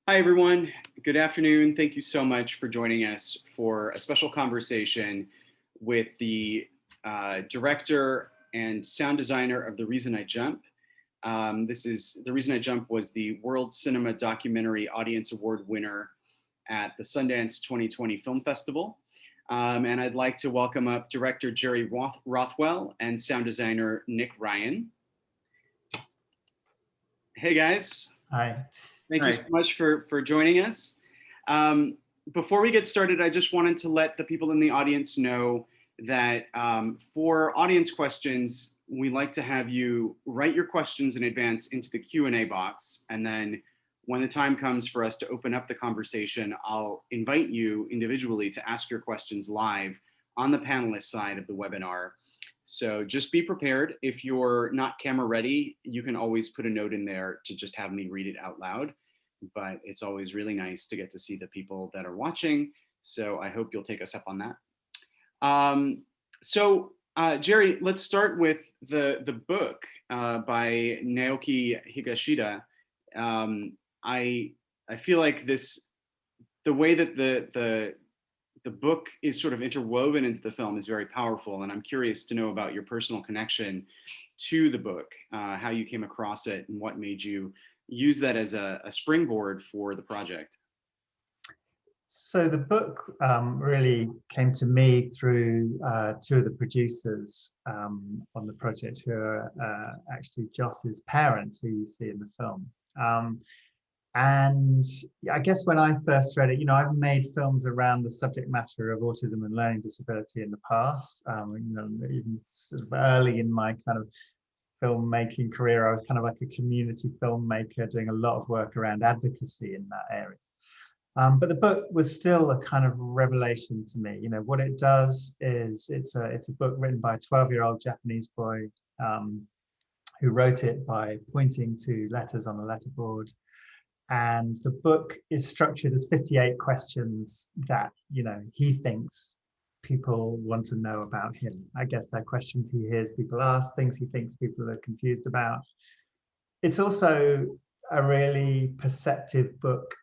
Hi, everyone. Good afternoon. Thank you so much for joining us for a special conversation with the director and sound designer of The Reason I Jump. The Reason I Jump was the World Cinema Documentary Audience Award winner at the Sundance 2020 Film Festival. And I'd like to welcome up director Jerry Rothwell and sound designer Nick Ryan. Hey, guys. Hi. Thank you so much for joining us. Before we get started, I just wanted to let the people in the audience know that for audience questions, we like to have you write your questions in advance into the Q&A box. And then when the time comes for us to open up the conversation, I'll invite you individually to ask your questions live on the panelist side of the webinar. So just be prepared. If you're not camera ready, you can always put a note in there to just have me read it out loud. But it's always really nice to get to see the people that are watching. So I hope you'll take us up on that. Jerry, let's start with the book by Naoki Higashida. I feel like the way that the book is sort of interwoven into the film is very powerful, and I'm curious to know about your personal connection to the book, how you came across it, and what made you use that as a springboard for the project. So the book really came to me through two of the producers on the project, who are actually Joss's parents, who you see in the film. And I guess when I first read it, I've made films around the subject matter of autism and learning disability in the past. Even sort of early in my kind of filmmaking career, I was kind of like a community filmmaker doing a lot of work around advocacy in that area. But the book was still a kind of revelation to me. What it does is it's a book written by a 12-year-old Japanese boy who wrote it by pointing to letters on a letterboard. And the book is structured as 58 questions that, he thinks people want to know about him. I guess they're questions he hears people ask, things he thinks people are confused about. It's also a really perceptive book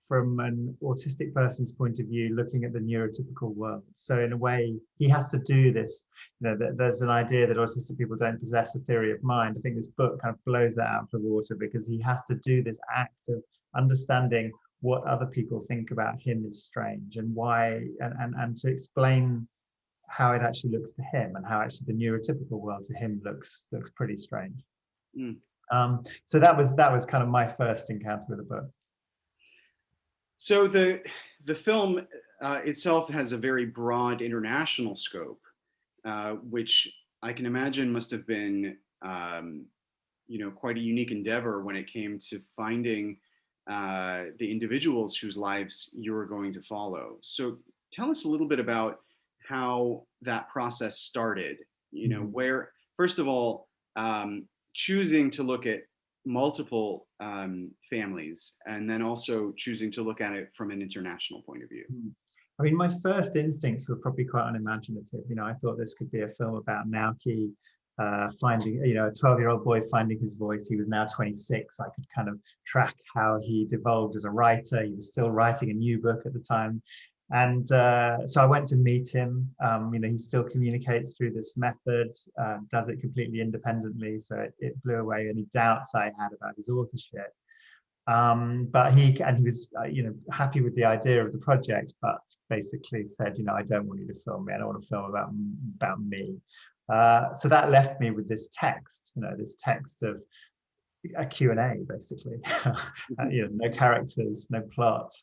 from an autistic person's point of view, looking at the neurotypical world. So in a way, he has to do this. There's an idea that autistic people don't possess a theory of mind. I think this book kind of blows that out of the water, because he has to do this act of understanding what other people think about him is strange, and why, and to explain how it actually looks to him, and how actually the neurotypical world to him looks pretty strange. So that was kind of my first encounter with the book. So the film itself has a very broad international scope, which I can imagine must have been, quite a unique endeavor when it came to finding the individuals whose lives you were going to follow. So tell us a little bit about how that process started. Where, first of all, choosing to look at multiple families, and then also choosing to look at it from an international point of view. I mean, my first instincts were probably quite unimaginative. I thought this could be a film about Naoki finding, a 12-year-old boy finding his voice. He was now 26. I could kind of track how he devolved as a writer. He was still writing a new book at the time. And so I went to meet him. He still communicates through this method, does it completely independently. So it blew away any doubts I had about his authorship. But he was, happy with the idea of the project, but basically said, I don't want you to film me. I don't want to film about me. So that left me with this text, this text of a Q&A, basically. No characters, no plot.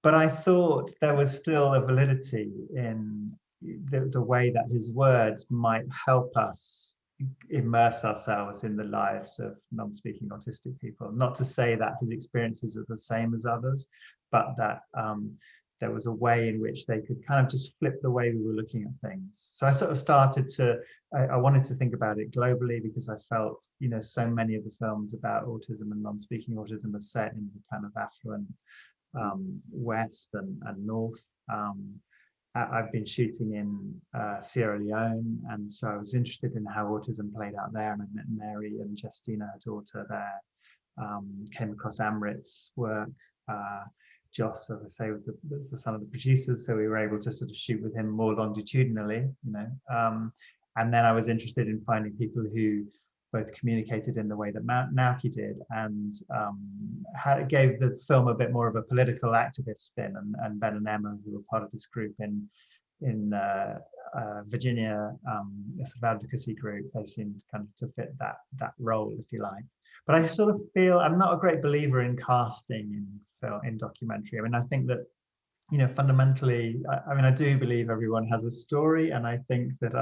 But I thought there was still a validity in the way that his words might help us immerse ourselves in the lives of non-speaking autistic people. Not to say that his experiences are the same as others, but that there was a way in which they could kind of just flip the way we were looking at things. So I sort of started I wanted to think about it globally, because I felt, so many of the films about autism and non-speaking autism are set in the kind of affluent West and North. I've been shooting in Sierra Leone, and so I was interested in how autism played out there, and I met Mary and Justina, her daughter, there. came across Amrit's work. Joss, as I say, was the son of the producers, so we were able to sort of shoot with him more longitudinally, you know. And then I was interested in finding people who both communicated in the way that Naoki did, and gave the film a bit more of a political activist spin. And Ben and Emma, who were part of this group in Virginia, a sort of advocacy group, they seemed kind of to fit that role, if you like. But I sort of feel I'm not a great believer in casting in documentary. I mean, I think that, you know, fundamentally, I mean, I do believe everyone has a story, and I think that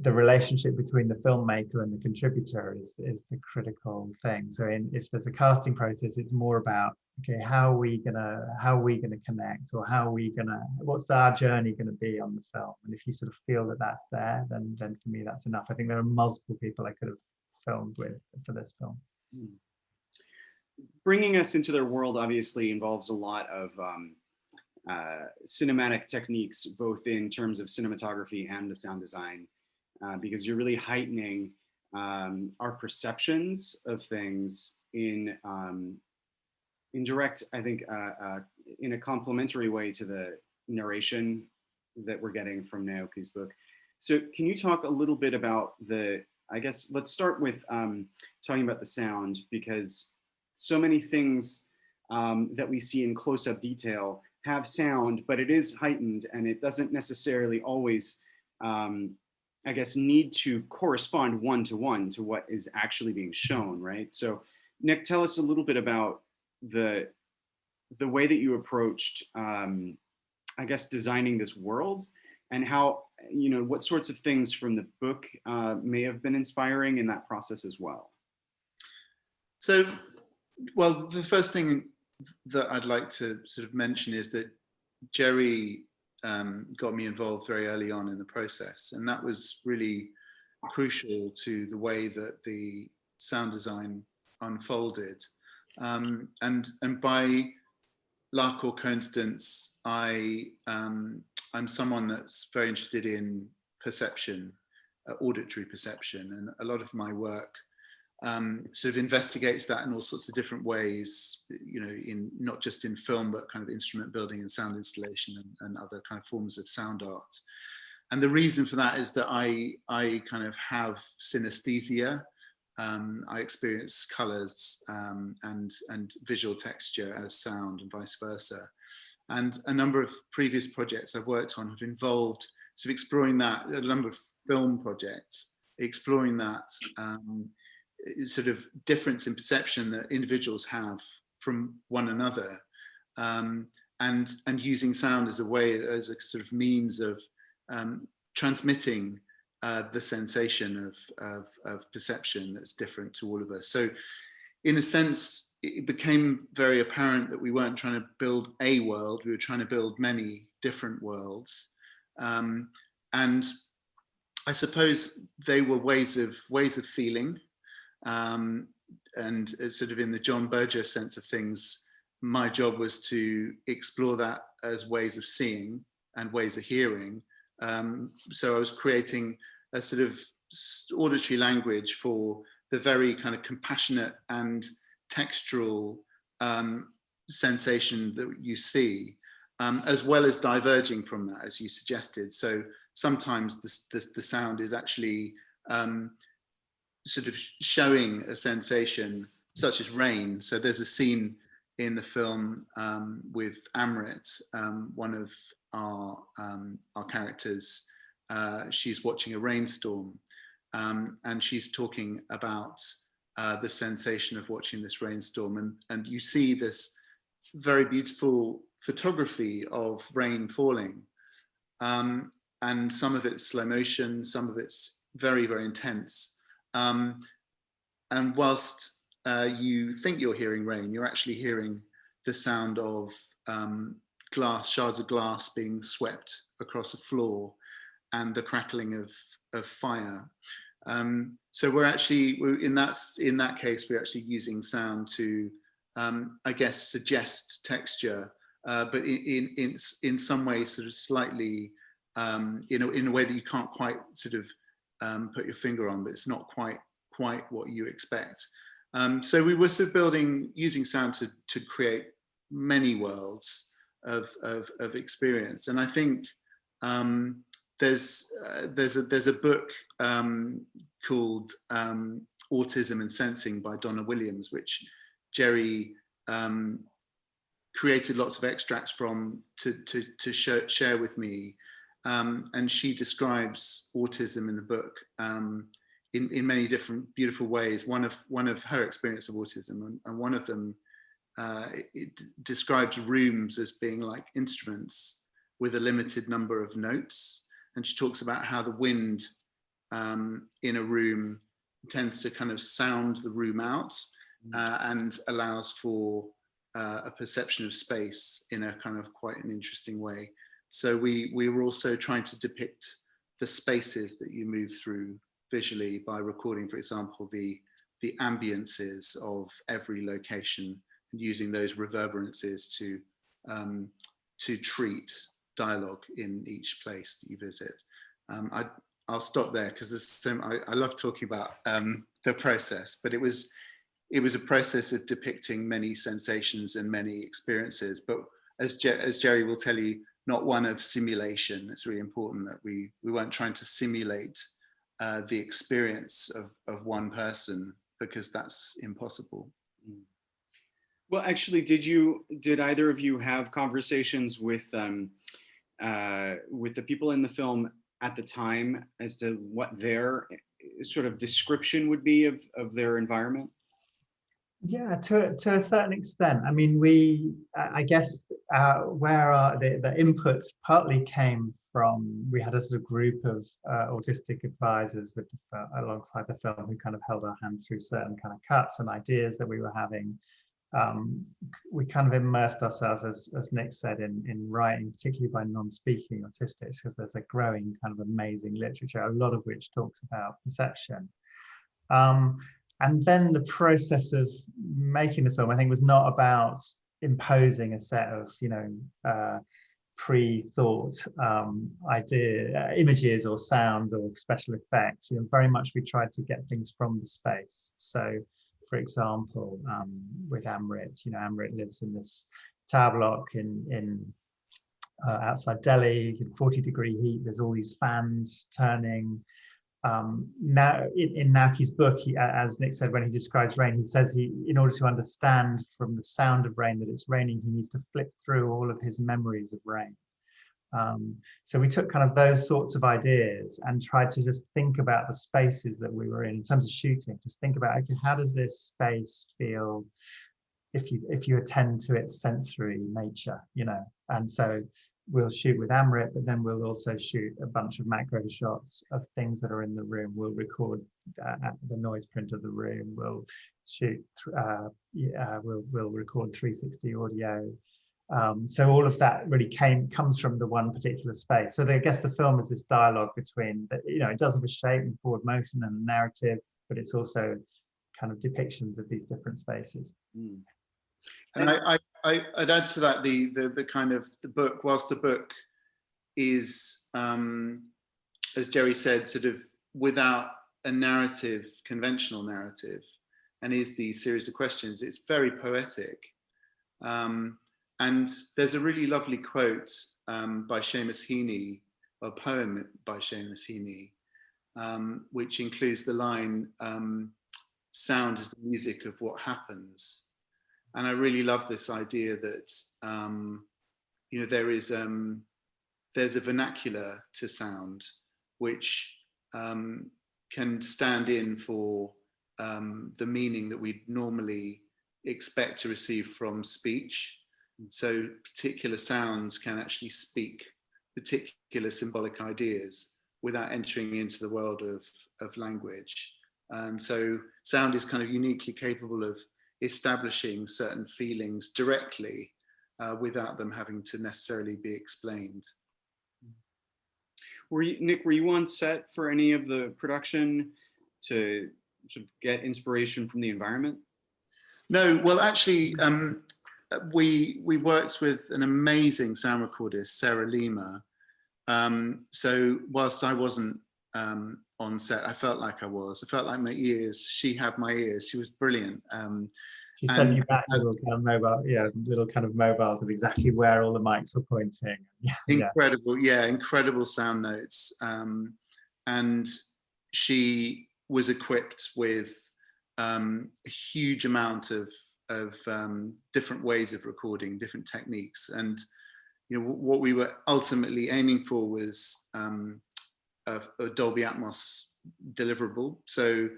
the relationship between the filmmaker and the contributor is the critical thing. So if there's a casting process, it's more about, okay, how are we gonna connect, or what's our journey gonna be on the film? And if you sort of feel that that's there, then for me that's enough. I think there are multiple people I could have filmed with for this film. Bringing us into their world obviously involves a lot of cinematic techniques, both in terms of cinematography and the sound design. Because you're really heightening our perceptions of things in direct, I think, in a complementary way to the narration that we're getting from Naoki's book. So can you talk a little bit about I guess let's start with talking about the sound, because so many things that we see in close-up detail have sound, but it is heightened, and it doesn't necessarily always I guess, need to correspond one-to-one to what is actually being shown, right? So Nick, tell us a little bit about the way that you approached, I guess, designing this world, and how, you know, what sorts of things from the book may have been inspiring in that process as well. So, well, the first thing that I'd like to sort of mention is that Jerry got me involved very early on in the process, and that was really crucial to the way that the sound design unfolded. And by luck or coincidence, I'm someone that's very interested in perception, auditory perception, and a lot of my work sort of investigates that in all sorts of different ways, you know, in not just in film, but kind of instrument building and sound installation and other kind of forms of sound art. And the reason for that is that I kind of have synesthesia. I experience colors and visual texture as sound, and vice versa. And a number of previous projects I've worked on have involved sort of exploring that, a number of film projects, exploring that sort of difference in perception that individuals have from one another, and using sound as a sort of means of transmitting the sensation of perception that's different to all of us. So in a sense, it became very apparent that we weren't trying to build a world, we were trying to build many different worlds. And I suppose they were ways of feeling. And sort of in the John Berger sense of things, my job was to explore that as ways of seeing and ways of hearing. So I was creating a sort of auditory language for the very kind of compassionate and textural sensation that you see, as well as diverging from that, as you suggested. So sometimes the sound is actually sort of showing a sensation such as rain. So there's a scene in the film with Amrit, one of our characters. She's watching a rainstorm, and she's talking about the sensation of watching this rainstorm. And you see this very beautiful photography of rain falling. And some of it's slow motion, some of it's very, very intense. And whilst you think you're hearing rain, you're actually hearing the sound of shards of glass being swept across a floor, and the crackling of fire. So we're in that case, we're actually using sound to, I guess, suggest texture, but in some ways, sort of slightly, in a way that you can't quite sort of put your finger on, but it's not quite what you expect. So we were sort of using sound to create many worlds of experience. And I think there's a book called Autism and Sensing by Donna Williams, which Jerry created lots of extracts from to share with me. And she describes autism in the book in many different beautiful ways. One of her experience of autism, and one of them, it describes rooms as being like instruments with a limited number of notes. And she talks about how the wind in a room tends to kind of sound the room out and allows for a perception of space in a kind of quite an interesting way. So we were also trying to depict the spaces that you move through visually by recording, for example, the ambiances of every location and using those reverberances to treat dialogue in each place that you visit. I'll stop there because I love talking about the process, but it was a process of depicting many sensations and many experiences. But as Jerry will tell you, not one of simulation. It's really important that we weren't trying to simulate the experience of one person, because that's impossible. Well, actually, did either of you have conversations with the people in the film at the time as to what their sort of description would be of their environment? Yeah, to a certain extent. I mean, I guess where the inputs partly came from, we had a sort of group of autistic advisors alongside the film who kind of held our hand through certain kind of cuts and ideas that we were having. We kind of immersed ourselves, as Nick said, in writing, particularly by non-speaking autistics, because there's a growing kind of amazing literature, a lot of which talks about perception. And then the process of making the film, I think, was not about imposing a set of, pre-thought images or sounds or special effects. Very much we tried to get things from the space. So, for example, with Amrit, Amrit lives in this tower block in outside Delhi, 40-degree heat. There's all these fans turning. Now in Naoki's book, as Nick said, when he describes rain, he says in order to understand from the sound of rain that it's raining, he needs to flip through all of his memories of rain. So we took kind of those sorts of ideas and tried to just think about the spaces that we were in terms of shooting. Just think about, okay, how does this space feel if you attend to its sensory nature, And so we'll shoot with Amrit, but then we'll also shoot a bunch of macro shots of things that are in the room. We'll record the noise print of the room. We'll shoot, we'll record 360 audio. So all of that really comes from the one particular space. So I guess the film is this dialogue between, it does have a shape and forward motion and a narrative, but it's also kind of depictions of these different spaces. Mm. And I'd add to that the kind of the book, whilst the book is, as Jerry said, sort of without a narrative, conventional narrative, and is the series of questions, it's very poetic. And there's a really lovely quote by Seamus Heaney, a poem by Seamus Heaney, which includes the line, "Sound is the music of what happens." And I really love this idea that there's a vernacular to sound which can stand in for the meaning that we normally expect to receive from speech. So particular sounds can actually speak particular symbolic ideas without entering into the world of language. And so sound is kind of uniquely capable of establishing certain feelings directly without them having to necessarily be explained. Nick, were you on set for any of the production to get inspiration from the environment? No, well, actually, we worked with an amazing sound recordist, Sarah Lima. So whilst I wasn't on set. I felt like I felt like my ears. She had my ears. She was brilliant. She sent you back little kind of mobile, little kind of mobiles of exactly where all the mics were pointing. Incredible, incredible sound notes. And she was equipped with a huge amount of different ways of recording, different techniques. And what we were ultimately aiming for was a Dolby Atmos deliverable. So,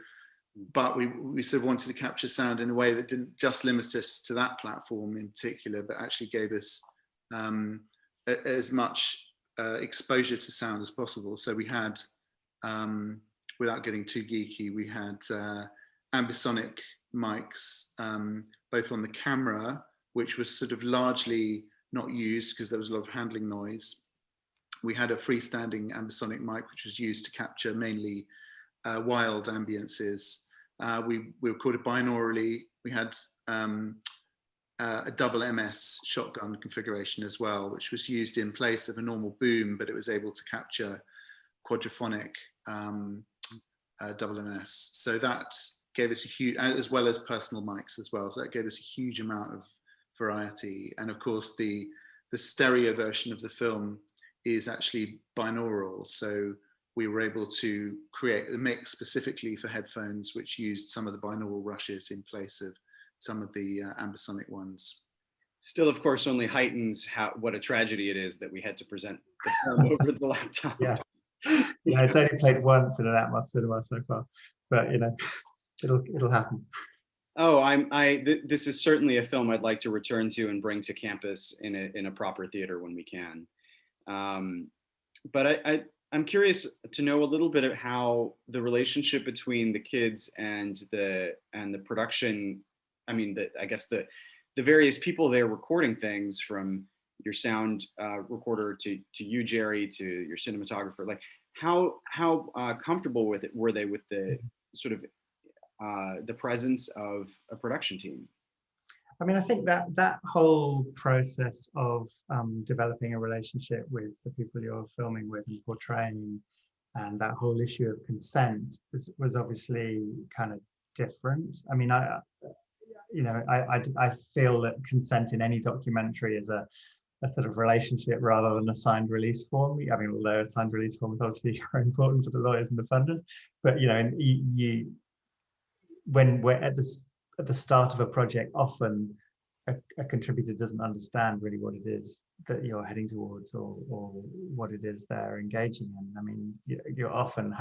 but we sort of wanted to capture sound in a way that didn't just limit us to that platform in particular, but actually gave us as much exposure to sound as possible. So we had, without getting too geeky, we had ambisonic mics, both on the camera, which was sort of largely not used because there was a lot of handling noise. We had a freestanding ambisonic mic, which was used to capture mainly wild ambiences. We recorded binaurally. We had a double MS shotgun configuration as well, which was used in place of a normal boom, but it was able to capture quadraphonic double MS. So that gave us a huge, as well as personal mics as well. So that gave us a huge amount of variety. And of course, the stereo version of the film is actually binaural. So we were able to create a mix specifically for headphones, which used some of the binaural rushes in place of some of the ambisonic ones. Still, of course, only heightens what a tragedy it is that we had to present the film over the laptop. Yeah, it's only played once in an Atmos cinema so far, but it'll happen. Oh, this is certainly a film I'd like to return to and bring to campus in a proper theater when we can. But I'm curious to know a little bit of how the relationship between the kids and the production. I mean, I guess the various people there recording things, from your sound recorder to you, Jerry, to your cinematographer. Like, how comfortable with it were they with the sort of the presence of a production team? I mean, I think that whole process of developing a relationship with the people you're filming with and portraying, and that whole issue of consent was obviously kind of different. I mean, I feel that consent in any documentary is a sort of relationship rather than a signed release form. I mean, although a signed release form is obviously very important for the lawyers and the funders, but when we're at the start of a project, often a contributor doesn't understand really what it is that you're heading towards or what it is they're engaging in. I mean, you're often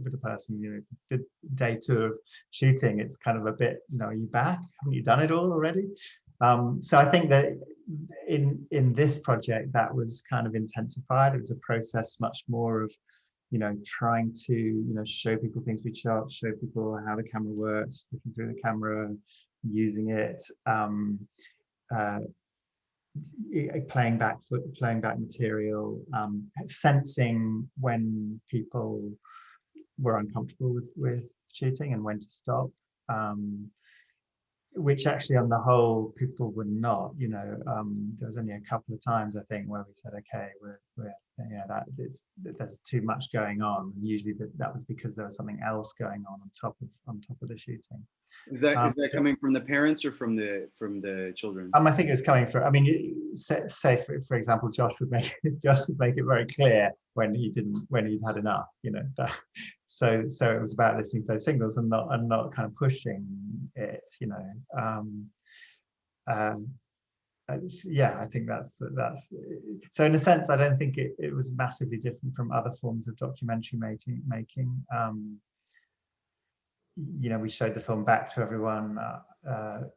with a person, the day 2 of shooting, it's kind of a bit, are you back? Haven't you done it all already? So I think that in this project, that was kind of intensified. It was a process much more of trying to show people things we shot, show people how the camera works, looking through the camera, using it, playing back material, sensing when people were uncomfortable with shooting and when to stop, which actually on the whole people were not. There was only a couple of times I think where we said, okay, there's too much going on, and usually that was because there was something else going on top of the shooting. Is that coming from the parents or from the children? I think it's coming from. I mean, say for example, Josh would make it very clear when he'd had enough. So it was about listening to those signals and not kind of pushing it. I think that's so. In a sense, I don't think it was massively different from other forms of documentary making. We showed the film back to everyone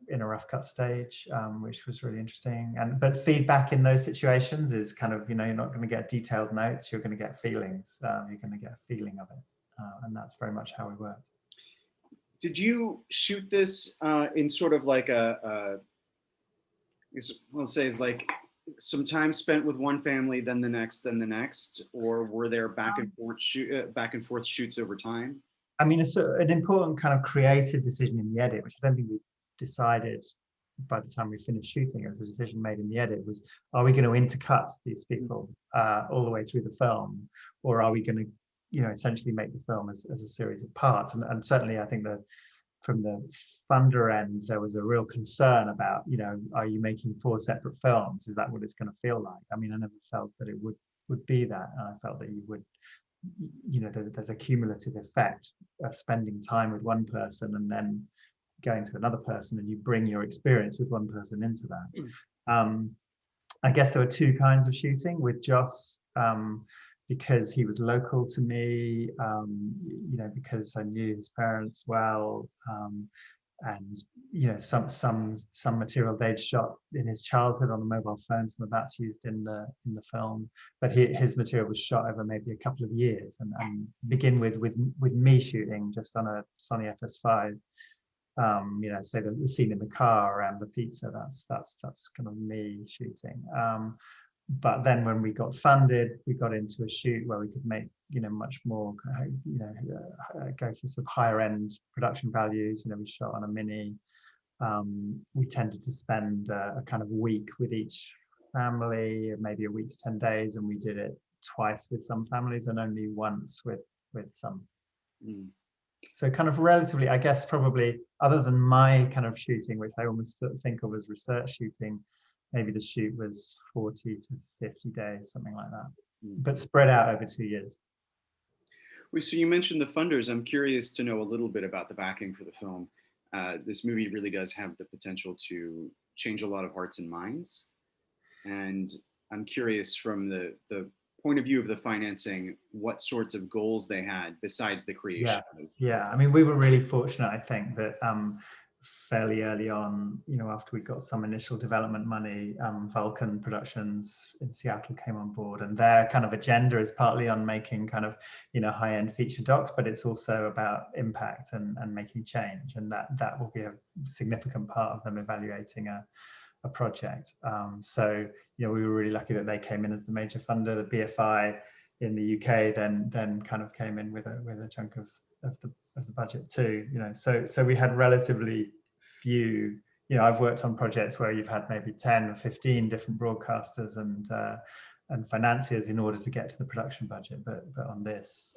in a rough cut stage, which was really interesting. But feedback in those situations is kind of, you're not going to get detailed notes, you're going to get feelings. You're going to get a feeling of it, and that's very much how we work. Did you shoot this in sort of like let's say, is like some time spent with one family, then the next, or were there back and forth shoots over time? I mean, it's an important kind of creative decision in the edit, which I don't think we decided by the time we finished shooting. It was a decision made in the edit, was, are we going to intercut these people all the way through the film, or are we going to essentially make the film as a series of parts. And certainly I think that from the funder end, there was a real concern about, are you making 4 separate films? Is that what it's going to feel like? I mean, I never felt that it would be that. And I felt that you would, there's a cumulative effect of spending time with one person and then going to another person, and you bring your experience with one person into that. I guess there were 2 kinds of shooting with Joss, because he was local to me, because I knew his parents well, and some material they'd shot in his childhood on a mobile phone. Some of that's used in the film, but his material was shot over maybe a couple of years, and begin with me shooting just on a Sony FS5. Say the scene in the car around the pizza, that's kind of me shooting. But then when we got funded, we got into a shoot where we could make, much more, go for some higher end production values. We shot on a Mini. We tended to spend a kind of week with each family, maybe a week's 10 days, and we did it twice with some families and only once with some. So kind of relatively, I guess, probably other than my kind of shooting, which I almost think of as research shooting, maybe the shoot was 40 to 50 days, something like that, but spread out over 2 years. So you mentioned the funders. I'm curious to know a little bit about the backing for the film. This movie really does have the potential to change a lot of hearts and minds. And I'm curious, from the point of view of the financing, what sorts of goals they had besides the creation. Yeah. I mean, we were really fortunate, I think, that fairly early on, after we got some initial development money, Vulcan Productions in Seattle came on board, and their kind of agenda is partly on making kind of, high-end feature docs, but it's also about impact and making change, and that will be a significant part of them evaluating a project. So we were really lucky that they came in as the major funder. The BFI in the UK then kind of came in with a chunk of the budget too. So we had relatively few. I've worked on projects where you've had maybe 10 or 15 different broadcasters and financiers in order to get to the production budget, but on this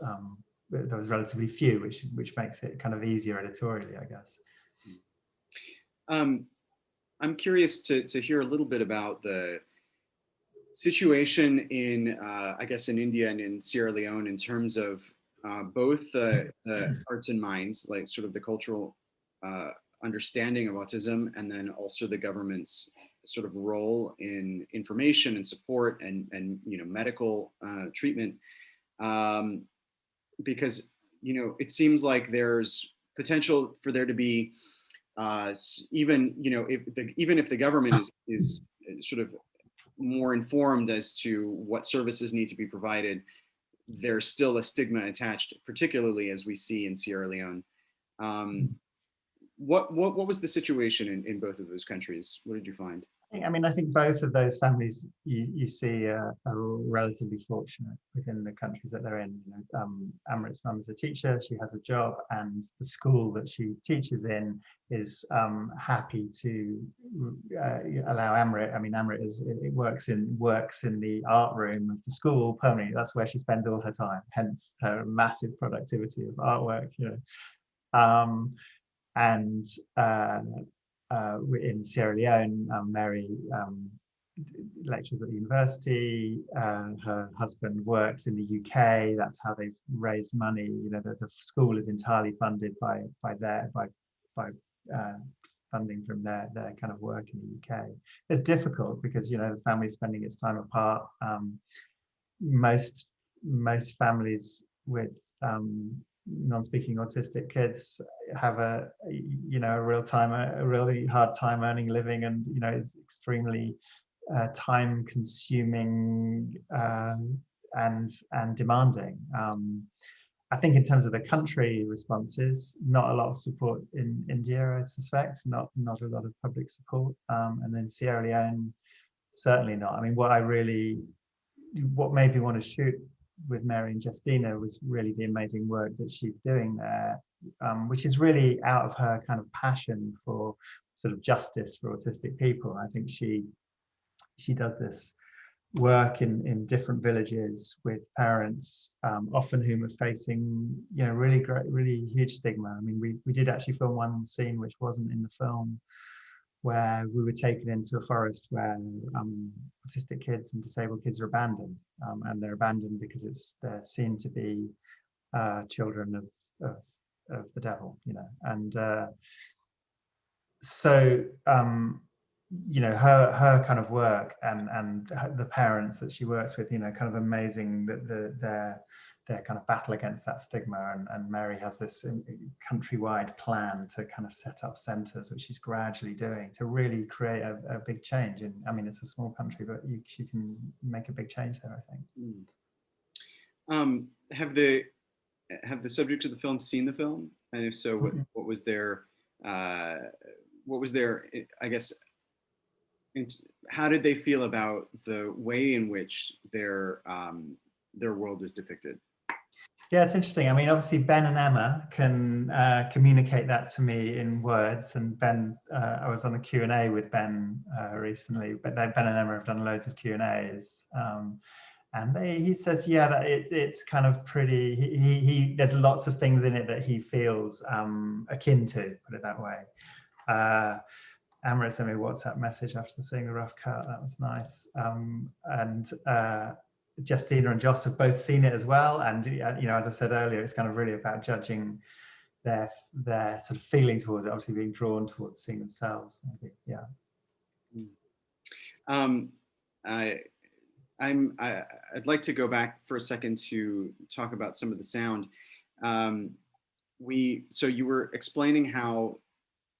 there was relatively few, which makes it kind of easier editorially, I guess. I'm curious to hear a little bit about the situation in, I guess, in India and in Sierra Leone in terms of both the hearts and minds, like sort of the cultural understanding of autism, and then also the government's sort of role in information and support and medical treatment, because it seems like there's potential for there to be even if the government is sort of more informed as to what services need to be provided, there's still a stigma attached, particularly as we see in Sierra Leone. What was the situation in both of those countries? What did you find? I think both of those families you see are relatively fortunate within the countries that they're in. Amrit's mum is a teacher; she has a job, and the school that she teaches in is happy to allow Amrit. I mean, Amrit works in the art room of the school permanently. That's where she spends all her time. Hence her massive productivity of artwork. In Sierra Leone, Mary lectures at the university. Her husband works in the UK. That's how they've raised money. The school is entirely funded by funding from their kind of work in the UK. It's difficult because the family's spending its time apart. Most families with non-speaking autistic kids have a really hard time earning a living, and it's extremely time consuming and demanding. I think in terms of the country responses, not a lot of support in India, I suspect, not a lot of public support, and then Sierra Leone, certainly not. I mean, what made me want to shoot with Mary and Justina was really the amazing work that she's doing there, which is really out of her kind of passion for sort of justice for autistic people. I think she does this work in different villages with parents, often whom are facing, really huge stigma. I mean, we did actually film one scene which wasn't in the film, where we were taken into a forest where autistic kids and disabled kids are abandoned, and they're abandoned because they're seen to be children of the devil, and so her kind of work and the parents that she works with, kind of amazing that their kind of battle against that stigma, and Mary has this countrywide plan to kind of set up centres, which she's gradually doing to really create a big change. And I mean, it's a small country, but she can make a big change there, I think. Have the subjects of the film seen the film? And if so, what was their I guess, how did they feel about the way in which their world is depicted? Yeah, it's interesting. I mean, obviously Ben and Emma can communicate that to me in words, and Ben, I was on a Q&A with Ben recently, but Ben and Emma have done loads of Q&As, and he says, yeah, that it's kind of pretty, he there's lots of things in it that he feels akin to, put it that way. Emma sent me a WhatsApp message after seeing the rough cut. That was nice. And Justina and Joss have both seen it as well. And as I said earlier, it's kind of really about judging their sort of feeling towards it, obviously being drawn towards seeing themselves, maybe. Yeah. I'd like to go back for a second to talk about some of the sound. So you were explaining how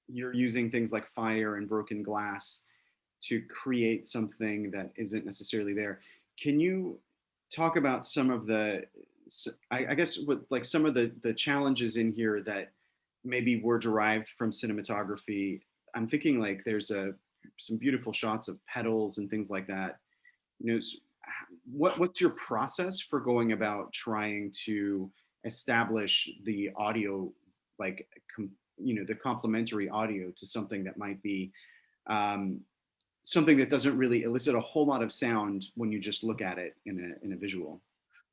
you're using things like fire and broken glass to create something that isn't necessarily there. Can you talk about some of the, I guess, what some of the challenges in here that maybe were derived from cinematography? I'm thinking like there's some beautiful shots of petals and things like that. What's your process for going about trying to establish the audio, like the complementary audio to something that might be something that doesn't really elicit a whole lot of sound when you just look at it in a visual?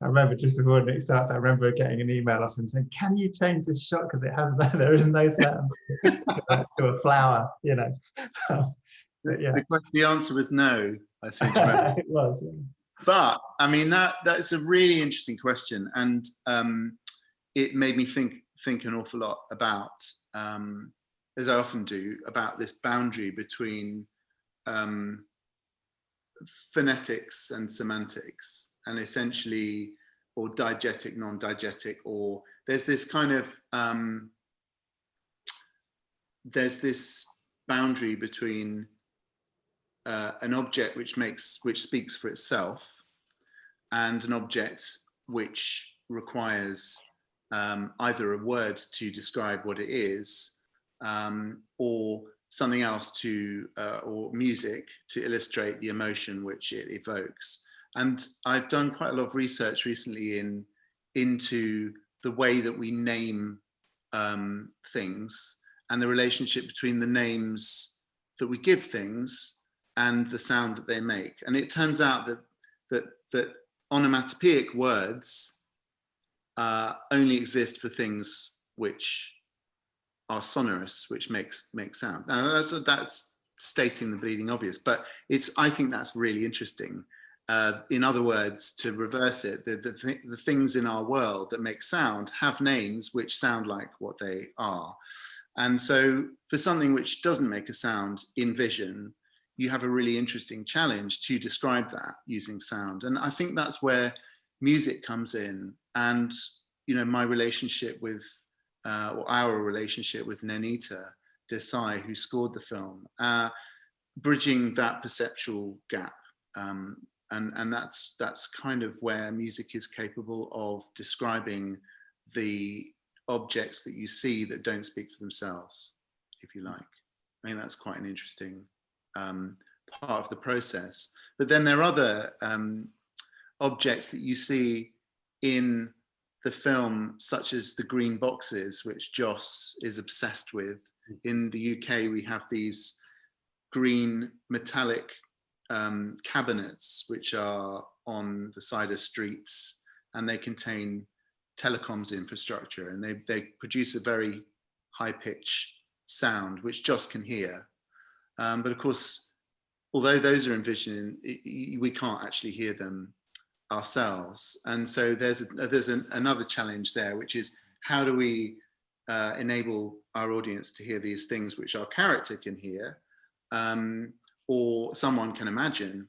I remember just before it starts, I remember getting an email off and saying, "Can you change this shot because there is no sound to a flower?" But yeah. The answer was no. I seem to remember. It was. Yeah. But I mean that's a really interesting question, and it made me think an awful lot about, as I often do, about this boundary between phonetics and semantics, and essentially, or diegetic, non-diegetic, or there's this kind of there's this boundary between an object which speaks for itself, and an object which requires either a word to describe what it is, or something else or music to illustrate the emotion which it evokes. And I've done quite a lot of research recently into the way that we name things, and the relationship between the names that we give things and the sound that they make. And it turns out that onomatopoeic words only exist for things which are sonorous, which makes sound. Now that's stating the bleeding obvious, but I think that's really interesting. In other words, to reverse it, the things in our world that make sound have names which sound like what they are. And so for something which doesn't make a sound in vision, you have a really interesting challenge to describe that using sound. And I think that's where music comes in. And my relationship with or our relationship with Nenita Desai, who scored the film, bridging that perceptual gap. And that's kind of where music is capable of describing the objects that you see that don't speak for themselves, if you like. I mean, that's quite an interesting part of the process. But then there are other objects that you see in the film, such as the green boxes, which Joss is obsessed with. In the UK, we have these green metallic cabinets which are on the side of streets, and they contain telecoms infrastructure, and they produce a very high pitch sound which Joss can hear. But of course, although those are envisioned, we can't actually hear them ourselves. And so there's another challenge there, which is how do we enable our audience to hear these things which our character can hear, or someone can imagine,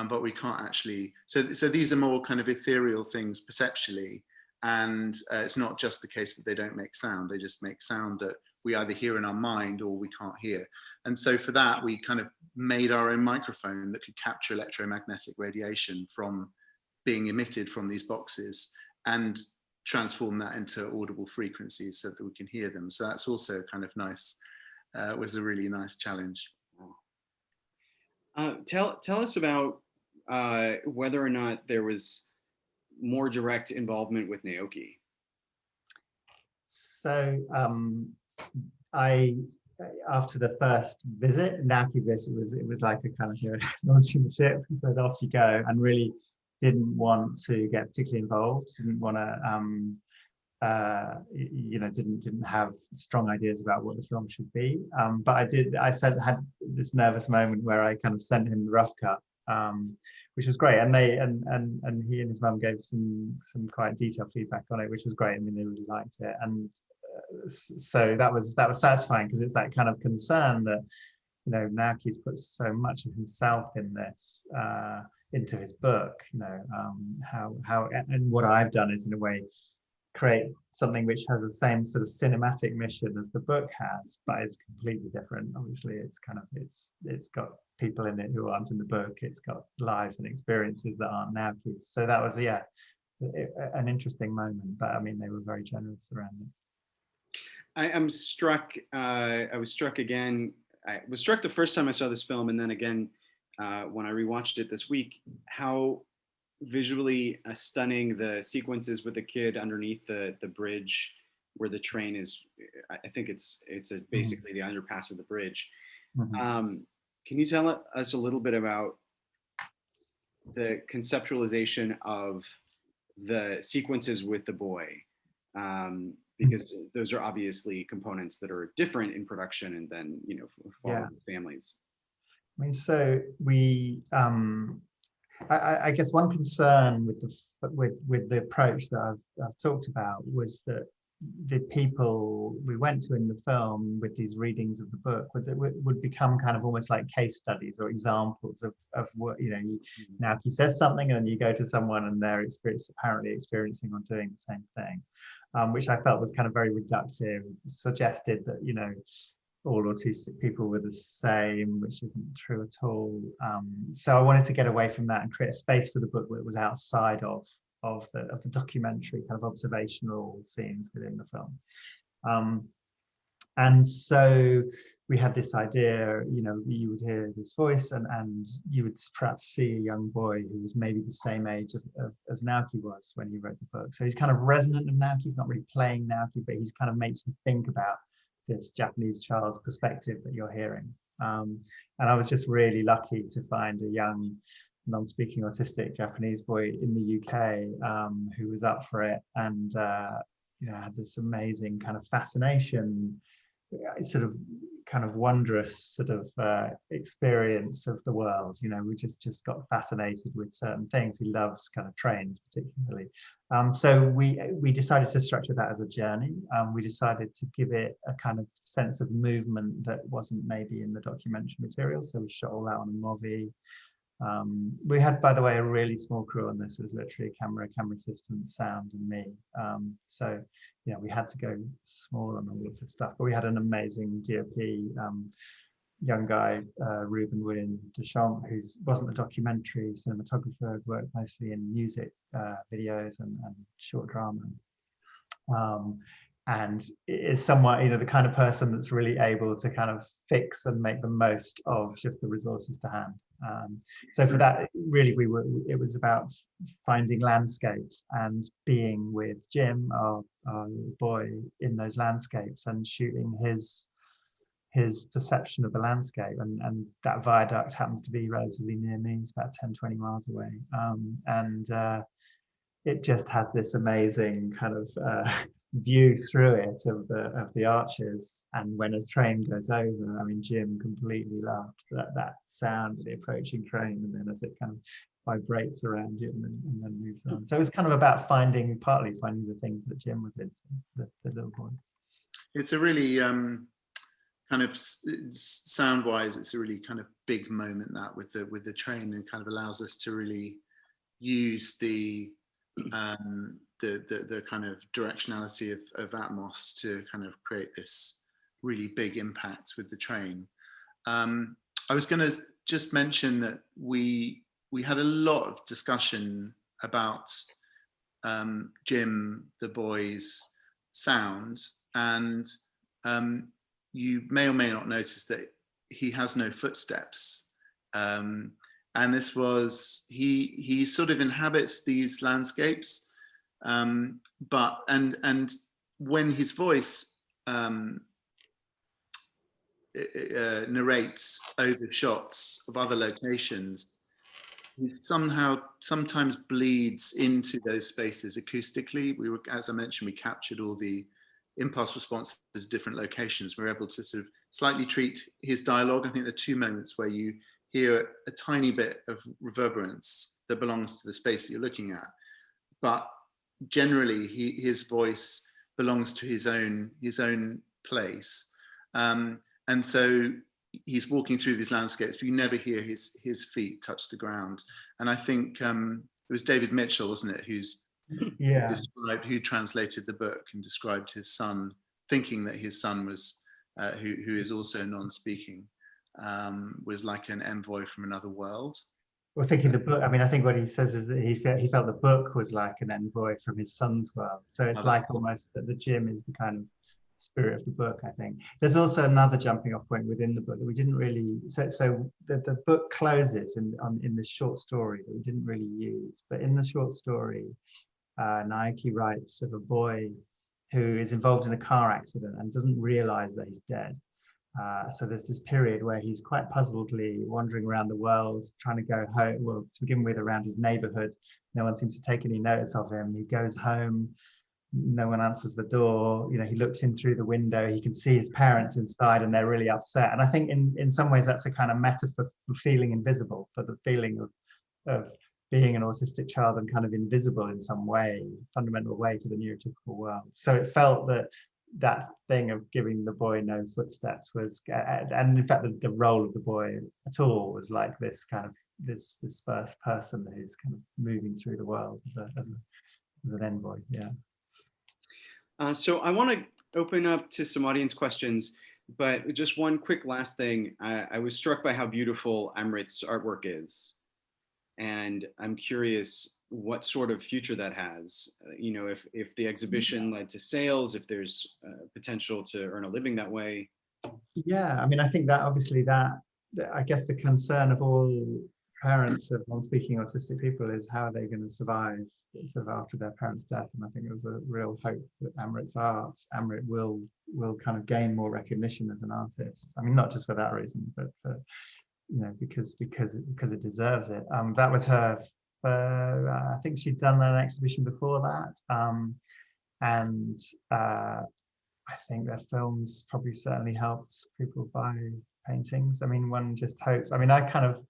but we can't actually. So these are more kind of ethereal things perceptually, and it's not just the case that they don't make sound, they just make sound that we either hear in our mind or we can't hear. And so for that, we kind of made our own microphone that could capture electromagnetic radiation from being emitted from these boxes and transform that into audible frequencies so that we can hear them. So that's also kind of nice. Was a really nice challenge. Tell us about whether or not there was more direct involvement with Naoki. So I, after the first visit, Naoki visit, it was like a kind of launching the ship. He said, off you go, and really didn't want to get particularly involved. Didn't want to, didn't have strong ideas about what the film should be. But I had this nervous moment where I kind of sent him the rough cut, which was great. And he and his mum gave some quite detailed feedback on it, which was great. I mean, they really liked it. And so that was satisfying, because it's that kind of concern that, Naoki's put so much of himself in this, into his book, how and what I've done is in a way create something which has the same sort of cinematic mission as the book has, but it's completely different. Obviously, it's got people in it who aren't in the book. It's got lives and experiences that aren't Naoki's. So that was an interesting moment. But I mean, they were very generous around it. I was struck again. I was struck the first time I saw this film, and then again when I rewatched it this week, how visually stunning the sequences with the kid underneath the bridge where the train is. I think it's basically the underpass of the bridge. Mm-hmm. Can you tell us a little bit about the conceptualization of the sequences with the boy? Because those are obviously components that are different in production and then, for families. I mean, so we, I guess one concern with the approach that I've talked about was that the people we went to in the film with these readings of the book would become kind of almost like case studies or examples of what, now if he says something and you go to someone and they're apparently experiencing or doing the same thing, which I felt was kind of very reductive, suggested that, all autistic people were the same, which isn't true at all. So I wanted to get away from that and create a space for the book where it was outside of the documentary kind of observational scenes within the film. And so we had this idea, you would hear this voice and you would perhaps see a young boy who was maybe the same age as Naoki was when he wrote the book. So he's kind of resonant of Naoki. He's not really playing Naoki, but he's kind of makes you think about this Japanese child's perspective that you're hearing. And I was just really lucky to find a young non-speaking autistic Japanese boy in the UK who was up for it and had this amazing kind of fascination, sort of kind of wondrous sort of experience of the world. We just got fascinated with certain things. He loves kind of trains particularly. So we decided to structure that as a journey. We decided to give it a kind of sense of movement that wasn't maybe in the documentary material. So we shot all that on a Movi. We had, by the way, a really small crew on this. It was literally camera assistant, sound, and me. So we had to go small on all of the stuff, but we had an amazing DOP, young guy, Ruben William Deschamps, who wasn't a documentary cinematographer, worked mostly in music videos and short drama. And is somewhat, the kind of person that's really able to kind of fix and make the most of just the resources to hand. So for that, really, it was about finding landscapes and being with Jim, our boy, in those landscapes and shooting his his perception of the landscape, and that viaduct happens to be relatively near me. It's about 10-20 miles away, and it just had this amazing kind of view through it of the arches. And when a train goes over, I mean, Jim completely loved that sound of the approaching train, and then as it kind of vibrates around you and then moves on. So it was kind of about partly finding the things that Jim was into, the little boy. It's a really kind of sound-wise, it's a really kind of big moment, that with the train, and kind of allows us to really use the kind of directionality of Atmos to kind of create this really big impact with the train. I was going to just mention that we had a lot of discussion about Jim the boy's sound, and you may or may not notice that he has no footsteps. And this was, he sort of inhabits these landscapes, but when his voice narrates over shots of other locations, he sometimes bleeds into those spaces acoustically. As I mentioned, we captured all the impulse responses at different locations. We were able to sort of slightly treat his dialogue. I think there are two moments where you hear a tiny bit of reverberance that belongs to the space that you're looking at, but generally his voice belongs to his own place, and so he's walking through these landscapes, but you never hear his feet touch the ground. And I think it was David Mitchell, wasn't it, who translated the book and described his son, thinking that his son was who is also non-speaking, was like an envoy from another world. Well, thinking the book, I mean, I think what he says is that he felt the book was like an envoy from his son's world. So it's like almost that the Jim is the kind of spirit of the book, I think. There's also another jumping off point within the book that we didn't really, so the book closes in this short story that we didn't really use. But in the short story, Naoki writes of a boy who is involved in a car accident and doesn't realize that he's dead. So there's this period where he's quite puzzledly wandering around the world, trying to go home, well, to begin with, around his neighborhood. No one seems to take any notice of him. He goes home, no one answers the door. He looks in through the window, he can see his parents inside and they're really upset. And I think in some ways that's a kind of metaphor for feeling invisible, for the feeling of being an autistic child and kind of invisible in some way, fundamental way to the neurotypical world. So it felt that thing of giving the boy no footsteps was, and in fact the role of the boy at all was like this kind of this first person who's kind of moving through the world as an envoy. So I want to open up to some audience questions, but just one quick last thing. I was struck by how beautiful Amrit's artwork is, and I'm curious what sort of future that has. If the exhibition led to sales, if there's potential to earn a living that way. Yeah, I mean, I think that obviously I guess the concern of all parents of non-speaking autistic people is how are they going to survive sort of after their parents' death. And I think there's a real hope that Amrit will kind of gain more recognition as an artist. I mean, not just for that reason, but for, because it deserves it. That was her. I think she'd done an exhibition before that, and I think their films probably certainly helped people buy paintings. I mean, one just hopes. I mean, I kind of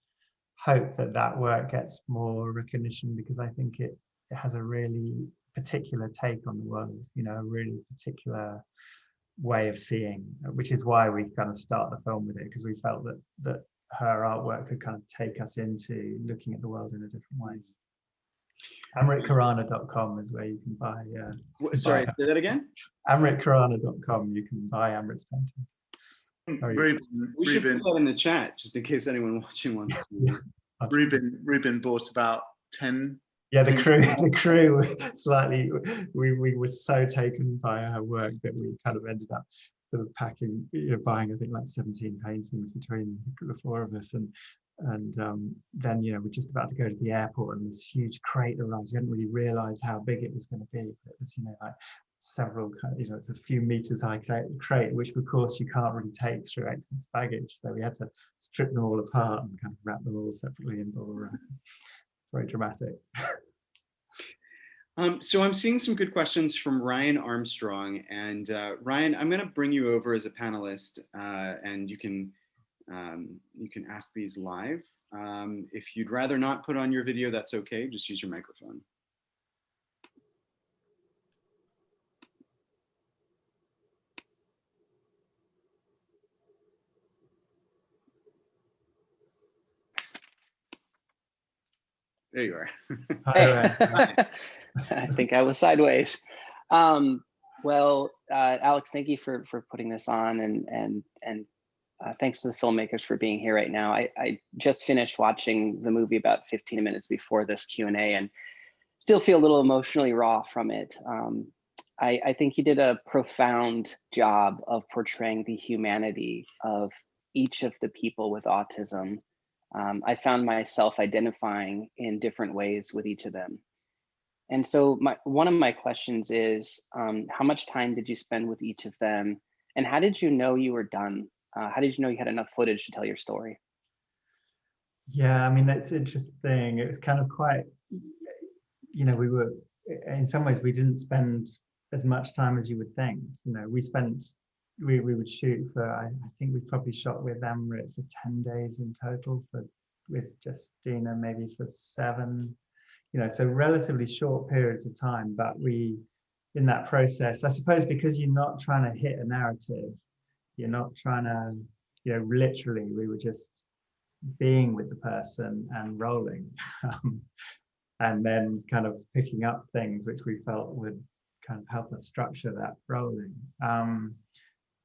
hope that work gets more recognition, because I think it has a really particular take on the world. A really particular way of seeing, which is why we kind of start the film with it, because we felt that her artwork could kind of take us into looking at the world in a different way. AmritKarana.com is where you can buy. Sorry, say that again? AmritKarana.com, you can buy Amrit's paintings. We should put that in the chat just in case anyone watching wants to. Ruben bought about 10. Yeah, the crew slightly. We were so taken by her work that we kind of ended up sort of buying I think like 17 paintings between the four of us, and And then, you know, we're just about to go to the airport and this huge crate arrives. We hadn't really realized how big it was going to be. It was, you know, like several, you know, it's a few meters high crate, which of course you can't really take through excess baggage. So we had to strip them all apart and kind of wrap them all separately in bubble wrap. Very dramatic. So I'm seeing some good questions from Ryan Armstrong, and Ryan, I'm going to bring you over as a panelist, and you can ask these live. If you'd rather not put on your video, that's okay. Just use your microphone. There you are. Hey. I think I was sideways. Well, Alex, thank you for putting this on, and thanks to the filmmakers for being here right now. I just finished watching the movie about 15 minutes before this Q&A and still feel a little emotionally raw from it. I think you did a profound job of portraying the humanity of each of the people with autism. I found myself identifying in different ways with each of them. And so one of my questions is, how much time did you spend with each of them? And how did you know you were done? How did you know you had enough footage to tell your story? Yeah, I mean, that's interesting. It was kind of quite, you know, we were, in some ways, we didn't spend as much time as you would think. You know, we would shoot for, I think we probably shot with Emrit for 10 days in total, with Justina maybe for 7, you know, so relatively short periods of time. But in that process, I suppose, because you're not trying to hit a narrative, you're not trying to, you know, literally, we were just being with the person and rolling. And then kind of picking up things which we felt would kind of help us structure that rolling.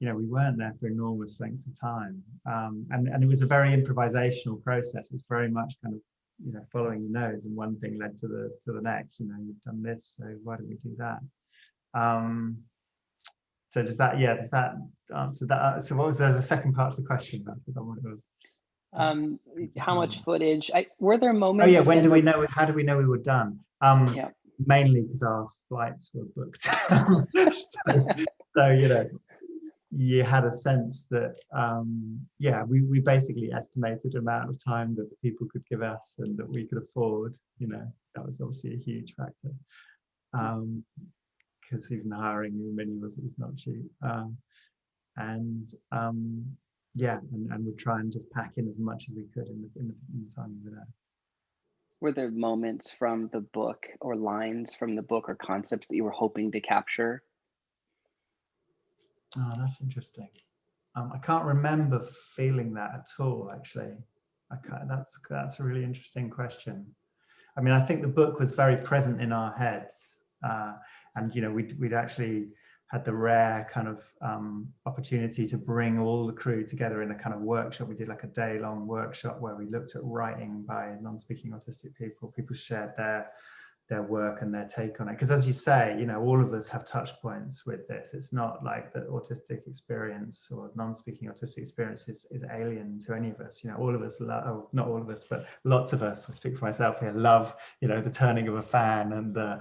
You know, we weren't there for enormous lengths of time. And it was a very improvisational process. It's very much kind of, you know, following your nose, and one thing led to the next. You know, you've done this, so why don't we do that? So does that answer that? So what was the second part of the question? I forgot what it was. How much footage? Were there moments? Oh yeah, when do we know? How do we know we were done? Yeah. Mainly because our flights were booked. so you know, you had a sense that yeah, we basically estimated the amount of time that the people could give us and that we could afford. You know, that was obviously a huge factor. Because even hiring many of us, it was not cheap. Yeah, and we'd try and just pack in as much as we could in the time we were there. Were there moments from the book or lines from the book or concepts that you were hoping to capture? Oh, that's interesting. I can't remember feeling that at all, actually. That's a really interesting question. I mean, I think the book was very present in our heads, and you know, we'd actually had the rare kind of opportunity to bring all the crew together in a kind of workshop. We did like a day-long workshop where we looked at writing by non-speaking autistic people. People shared their work and their take on it. Because as you say, you know, all of us have touch points with this. It's not like the autistic experience or non-speaking autistic experience is alien to any of us. You know, all of us love, not all of us, but lots of us, I speak for myself here, love, you know, the turning of a fan and the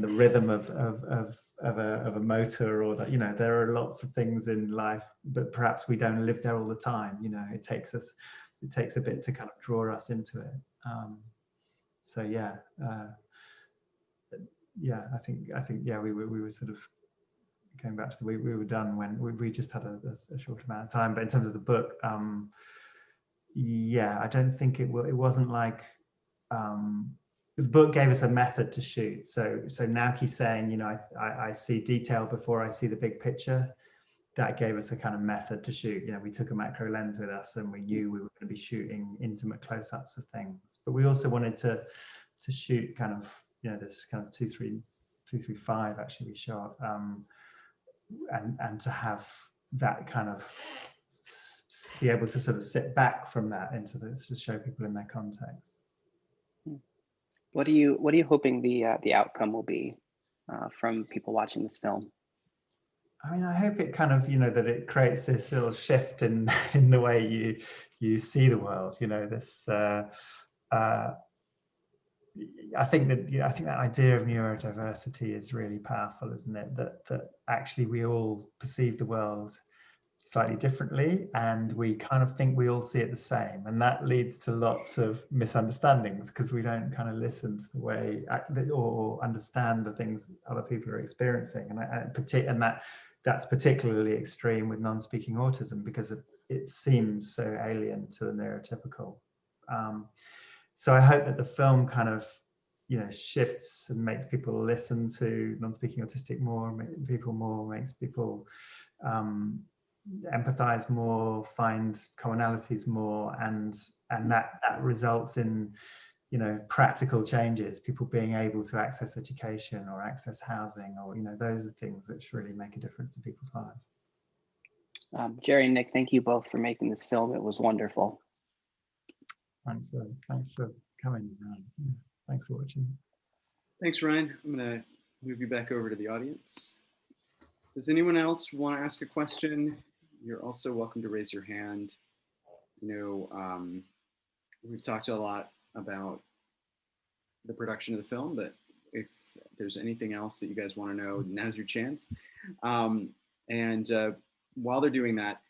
rhythm of a motor, or that, you know, there are lots of things in life, but perhaps we don't live there all the time. You know, it takes a bit to kind of draw us into it. So yeah. Yeah, I think yeah, we were sort of going back to we were done when we just had a short amount of time. But in terms of the book, yeah, I don't think it wasn't like the book gave us a method to shoot. So Naoki saying, you know, I see detail before I see the big picture. That gave us a kind of method to shoot. You know, we took a macro lens with us, and we knew we were going to be shooting intimate close-ups of things. But we also wanted to shoot kind of, you know, this kind of 235 actually we shot, and to have that kind of be able to sort of sit back from that into this to show people in their context. What are you hoping the outcome will be from people watching this film? I mean, I hope it kind of, you know, that it creates this little shift in the way you see the world. This. I think that idea of neurodiversity is really powerful, isn't it? That actually we all perceive the world slightly differently, and we kind of think we all see it the same, and that leads to lots of misunderstandings because we don't kind of listen to the way or understand the things other people are experiencing, and that's particularly extreme with non-speaking autism because it seems so alien to the neurotypical. So I hope that the film kind of, shifts and makes people listen to non-speaking autistic more, makes people empathize more, find commonalities more, and that results in, practical changes, people being able to access education or access housing, or, those are things which really make a difference to people's lives. Jerry and Nick, thank you both for making this film. It was wonderful. Thanks for coming. Thanks for watching. Thanks, Ryan. I'm going to move you back over to the audience. Does anyone else want to ask a question? You're also welcome to raise your hand. We've talked a lot about the production of the film, but if there's anything else that you guys want to know, now's your chance. And while they're doing that,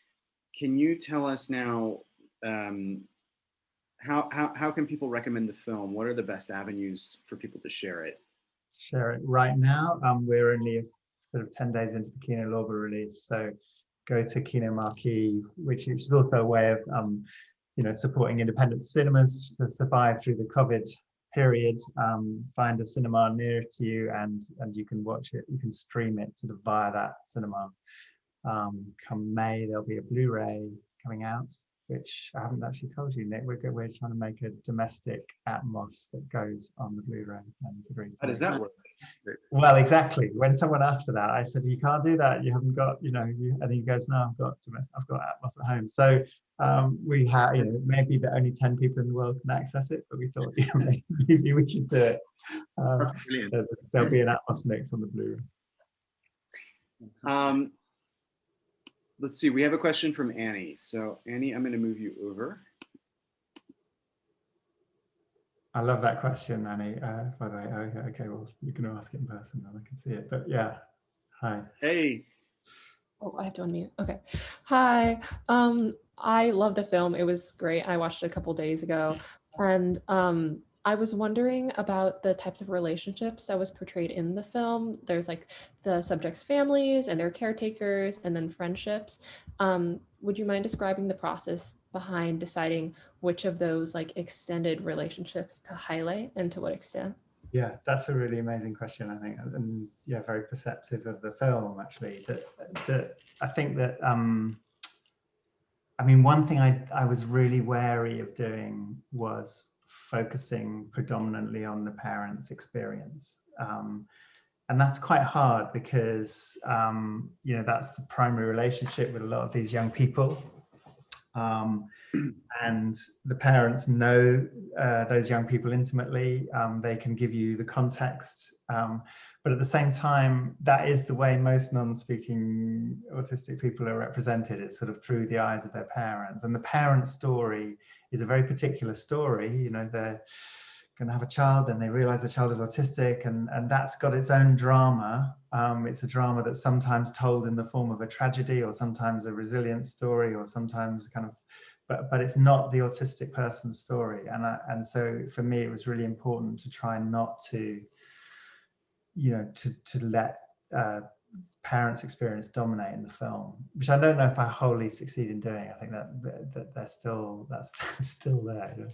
can you tell us now, how can people recommend the film? What are the best avenues for people to share it? Share it right now. We're only sort of 10 days into the Kino Lorber release, so go to Kino Marquee, which is also a way of supporting independent cinemas to survive through the COVID period. Find a cinema near to you, and you can watch it. You can stream it sort of via that cinema. Come May, there'll be a Blu-ray coming out, which I haven't actually told you, Nick. We're trying to make a domestic Atmos that goes on the Blu-ray. How does that work? Well, exactly. When someone asked for that, I said, "You can't do that. You haven't got, And he goes, "No, I've got Atmos at home." So we have, maybe that only 10 people in the world can access it, but we thought, maybe we should do it. That's brilliant. There'll be an Atmos mix on the Blu-ray. Let's see, we have a question from Annie. So Annie, I'm going to move you over. I love that question, Annie. By the way, okay, well, you can ask it in person and I can see it, but yeah. Hi. Hey. Oh, I have to unmute. Okay. Hi. I love the film. It was great. I watched it a couple days ago, and I was wondering about the types of relationships that was portrayed in the film. There's like the subjects' families and their caretakers, and then friendships. Would you mind describing the process behind deciding which of those like extended relationships to highlight and to what extent? Yeah, that's a really amazing question, I think, and yeah, very perceptive of the film actually. That I think that one thing I was really wary of doing was focusing predominantly on the parents' experience. And that's quite hard because, that's the primary relationship with a lot of these young people. And the parents know those young people intimately. They can give you the context. But at the same time, that is the way most non-speaking autistic people are represented. It's sort of through the eyes of their parents. And the parent story is a very particular story. They're going to have a child and they realize the child is autistic, and that's got its own drama. It's a drama that's sometimes told in the form of a tragedy, or sometimes a resilience story, or sometimes kind of, but it's not the autistic person's story. And so for me, it was really important to try not to, to let parents' experience dominate in the film, which I don't know if I wholly succeed in doing. I think that that's still there,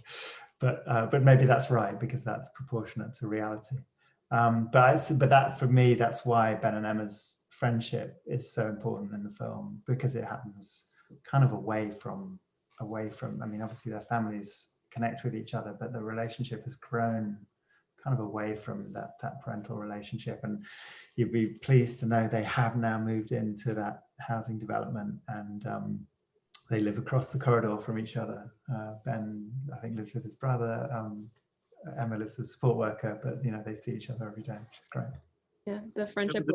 but maybe that's right because that's proportionate to reality. But that for me, that's why Ben and Emma's friendship is so important in the film, because it happens kind of away from. Obviously their families connect with each other, but the relationship has grown kind of away from that parental relationship. And you'd be pleased to know they have now moved into that housing development, and they live across the corridor from each other. Ben, I think, lives with his brother. Emma lives as a support worker, but they see each other every day, which is great. Yeah, the friendship.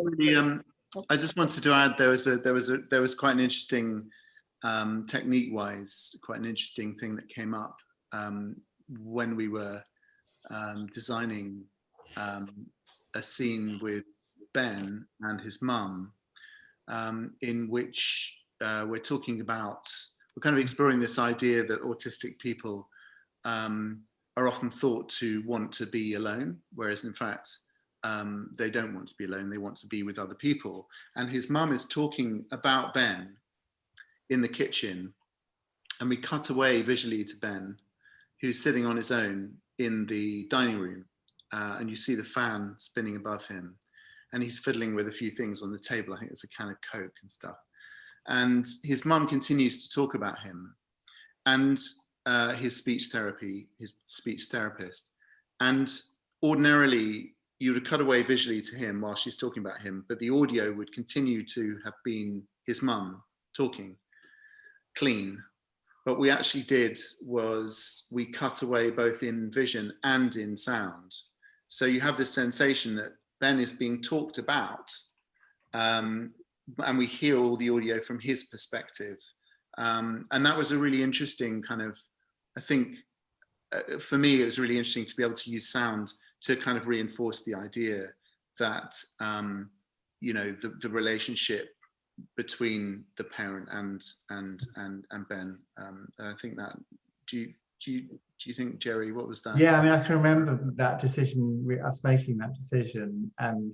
I just wanted to add there was quite an interesting technique-wise, quite an interesting thing that came up when we were designing a scene with Ben and his mum, in which we're talking about, we're kind of exploring this idea that autistic people are often thought to want to be alone, whereas in fact, they don't want to be alone, they want to be with other people. And his mum is talking about Ben in the kitchen, and we cut away visually to Ben, who's sitting on his own in the dining room, and you see the fan spinning above him, and he's fiddling with a few things on the table. I think it's a can of Coke and stuff. And his mum continues to talk about him and his speech therapist. And ordinarily, you would cut away visually to him while she's talking about him, but the audio would continue to have been his mum talking clean. What we actually did was we cut away both in vision and in sound. So you have this sensation that Ben is being talked about, and we hear all the audio from his perspective. And that was a really interesting kind of, I think, for me, it was really interesting to be able to use sound to kind of reinforce the idea that, you know, the relationship between the parent and Ben. And I think that, do you think, Jerry, what was that? Yeah, I mean, I can remember that decision, us making that decision, and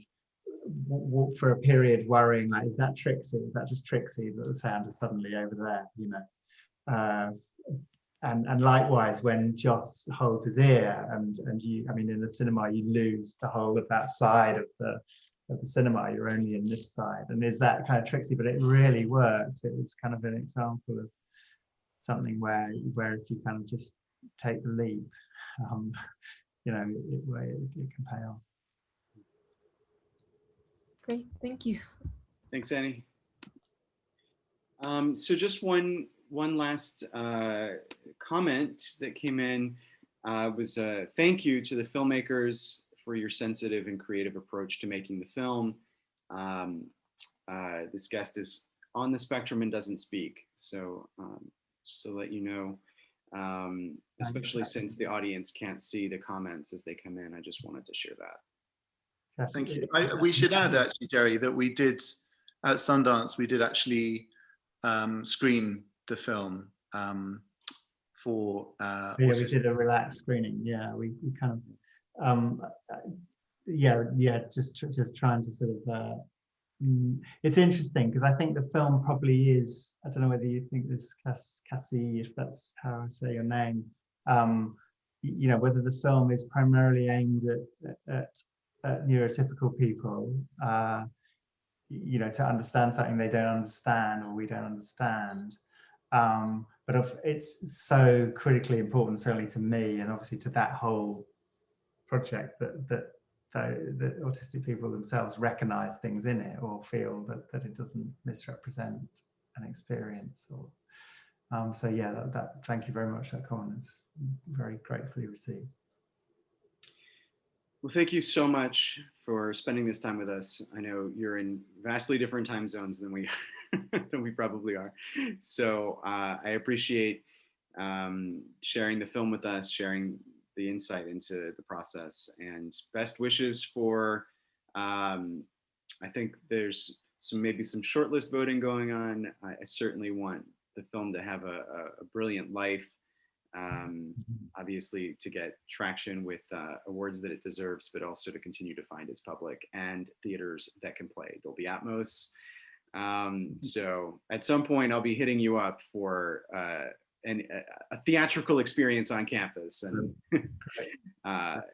for a period worrying, like, is that Trixie? Is that just Trixie that the sound is suddenly over there, you know? And likewise, when Joss holds his ear, and you, I mean, in the cinema, you lose the whole of that side of the cinema. You're only in this side, and is that kind of Trixie? But it really worked. It was kind of an example of something where if you kind of just take the leap, you know, it can pay off. Great, thank you. Thanks, Annie. So just one last comment that came in was a thank you to the filmmakers for your sensitive and creative approach to making the film. This guest is on the spectrum and doesn't speak, so just to let you know, especially since the audience can't see the comments as they come in, I just wanted to share that. Thank you. We should add, actually, Jerry, that we did, at Sundance, we did actually screen the film for yeah, we did a relaxed screening. Yeah, we kind of just trying to sort of it's interesting because I think the film probably is, I don't know whether you think this, Cassie, if that's how I say your name, you know, whether the film is primarily aimed at neurotypical people, you know, to understand something they don't understand or we don't understand. But it's so critically important, certainly to me, and obviously to that whole project, that the autistic people themselves recognize things in it or feel that it doesn't misrepresent an experience. Or so yeah, that thank you very much. That comment is very gratefully received. Well, thank you so much for spending this time with us. I know you're in vastly different time zones than we probably are. So I appreciate sharing the film with us, sharing the insight into the process, and best wishes for, I think there's maybe some shortlist voting going on. I certainly want the film to have a brilliant life. Obviously to get traction with awards that it deserves, but also to continue to find its public and theaters that can play Dolby Atmos. So at some point I'll be hitting you up for a theatrical experience on campus, and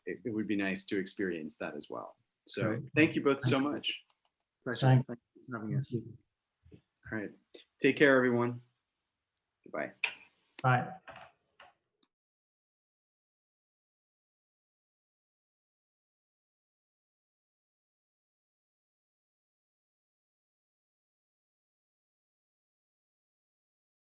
it would be nice to experience that as well. So thank you both so much. Pleasure. Thank you for having us. All right, take care, everyone. Goodbye. Bye.